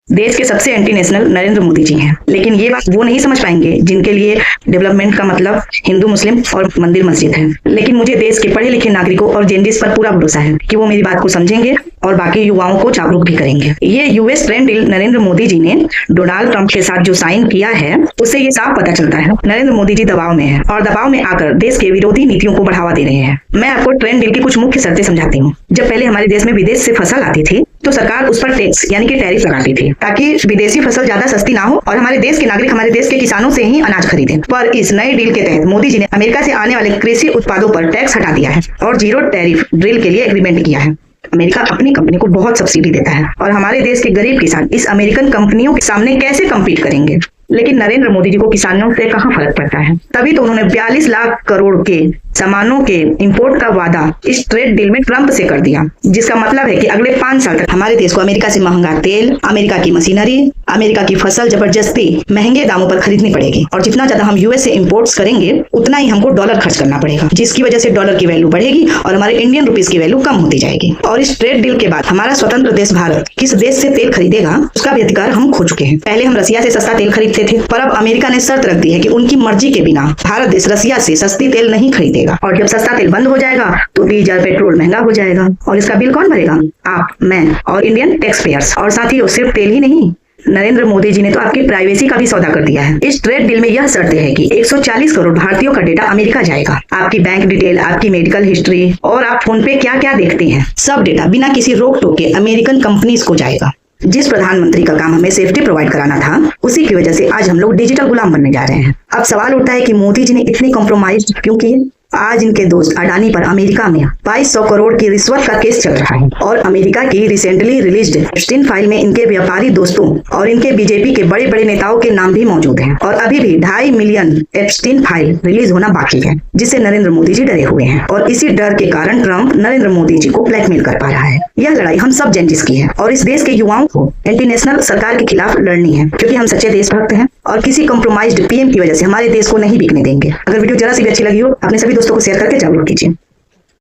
देश के सबसे एंटी नेशनल नरेंद्र मोदी जी हैं, लेकिन ये बात वो नहीं समझ पाएंगे जिनके लिए डेवलपमेंट का मतलब हिंदू मुस्लिम और मंदिर मस्जिद है। लेकिन मुझे देश के पढ़े लिखे नागरिकों और जेनजीस पर पूरा भरोसा है कि वो मेरी बात को समझेंगे और बाकी युवाओं को जागरूक भी करेंगे। ये US trade deal Narendra Modi ji ने डोनाल्ड ट्रंप के साथ जो साइन किया है, उससे ये साफ पता चलता है नरेंद्र मोदी जी दबाव में है और दबाव में आकर देश के विरोधी नीतियों को बढ़ावा दे रहे हैं। मैं आपको ट्रेड डील की कुछ मुख्य शर्तें समझाती हूँ। जब पहले हमारे देश में विदेश से फसल आती थी तो सरकार उस पर टैक्स यानी कि टैरिफ लगाती थी ताकि विदेशी फसल ज्यादा सस्ती ना हो और हमारे देश के नागरिक हमारे देश के किसानों से ही अनाज खरीदें। पर इस नए डील के तहत मोदी जी ने अमेरिका से आने वाले कृषि उत्पादों पर टैक्स हटा दिया है और जीरो टैरिफ ड्रिल के लिए एग्रीमेंट किया है। अमेरिका अपनी कंपनी को बहुत सब्सिडी देता है और हमारे देश के गरीब किसान इस अमेरिकन कंपनियों के सामने कैसे कम्पीट करेंगे। लेकिन नरेंद्र मोदी जी को किसानों से कहाँ फर्क पड़ता है, तभी तो उन्होंने 42 लाख करोड़ के सामानों के इंपोर्ट का वादा इस ट्रेड डील में ट्रंप से कर दिया, जिसका मतलब है कि अगले 5 साल तक हमारे देश को अमेरिका से महंगा तेल, अमेरिका की मशीनरी, अमेरिका की फसल जबरदस्ती महंगे दामों पर खरीदनी पड़ेगी और जितना ज्यादा हम यूएस से इंपोर्ट्स करेंगे उतना ही हमको डॉलर खर्च करना पड़ेगा, जिसकी वजह से डॉलर की वैल्यू बढ़ेगी और हमारे इंडियन रुपीज की वैल्यू कम होती जाएगी। और इस ट्रेड डील के बाद हमारा स्वतंत्र देश भारत किस देश से तेल खरीदेगा उसका भी अधिकार हम खो चुके हैं। पहले हम रसिया से सस्ता तेल खरीदते थे, पर अब अमेरिका ने शर्त रख दी है कि उनकी मर्जी के बिना भारत देश रसिया से सस्ती तेल नहीं खरीदेगा और जब सस्ता तेल बंद हो जाएगा तो डीजल पेट्रोल महंगा हो जाएगा और इसका बिल कौन भरेगा? आप, मैं और इंडियन टैक्स पेयर्स। और साथ ही सिर्फ तेल ही नहीं, नरेंद्र मोदी जी ने तो आपकी प्राइवेसी का भी सौदा कर दिया है। इस ट्रेड डील में यह शर्त है कि 140 करोड़ भारतीयों का डेटा अमेरिका जाएगा। आपकी बैंक डिटेल, आपकी मेडिकल हिस्ट्री और आप फोन पे क्या क्या देखते हैं, सब डेटा बिना किसी रोक टोक के अमेरिकन कंपनीज को जाएगा। जिस प्रधानमंत्री का काम हमें सेफ्टी प्रोवाइड कराना था, उसी की वजह से आज हम लोग डिजिटल गुलाम बनने जा रहे हैं। अब सवाल उठता है कि मोदी जी ने इतनी कॉम्प्रोमाइज क्यों किए? आज इनके दोस्त अडानी पर अमेरिका में 2200 करोड़ की रिश्वत का केस चल रहा है और अमेरिका की रिसेंटली रिलीज्ड एप्स्टीन फाइल में इनके व्यापारी दोस्तों और इनके बीजेपी के बड़े बड़े नेताओं के नाम भी मौजूद हैं और अभी भी 2.5 मिलियन एप्स्टीन फाइल रिलीज होना बाकी है, जिससे नरेंद्र मोदी जी डरे हुए हैं और इसी डर के कारण ट्रंप नरेंद्र मोदी जी को ब्लैकमेल कर पा रहा है। यह लड़ाई हम सब जेनजीस की है और इस देश के युवाओं को एंटी नेशनल सरकार के खिलाफ लड़नी है, क्योंकि हम सच्चे देशभक्त हैं और किसी कॉम्प्रोमाइज्ड पीएम की वजह से हमारे देश को नहीं बिकने देंगे। अगर वीडियो जरा सी भी अच्छी लगी हो, अपने सभी दोस्तों को शेयर करके जागरूक कीजिए।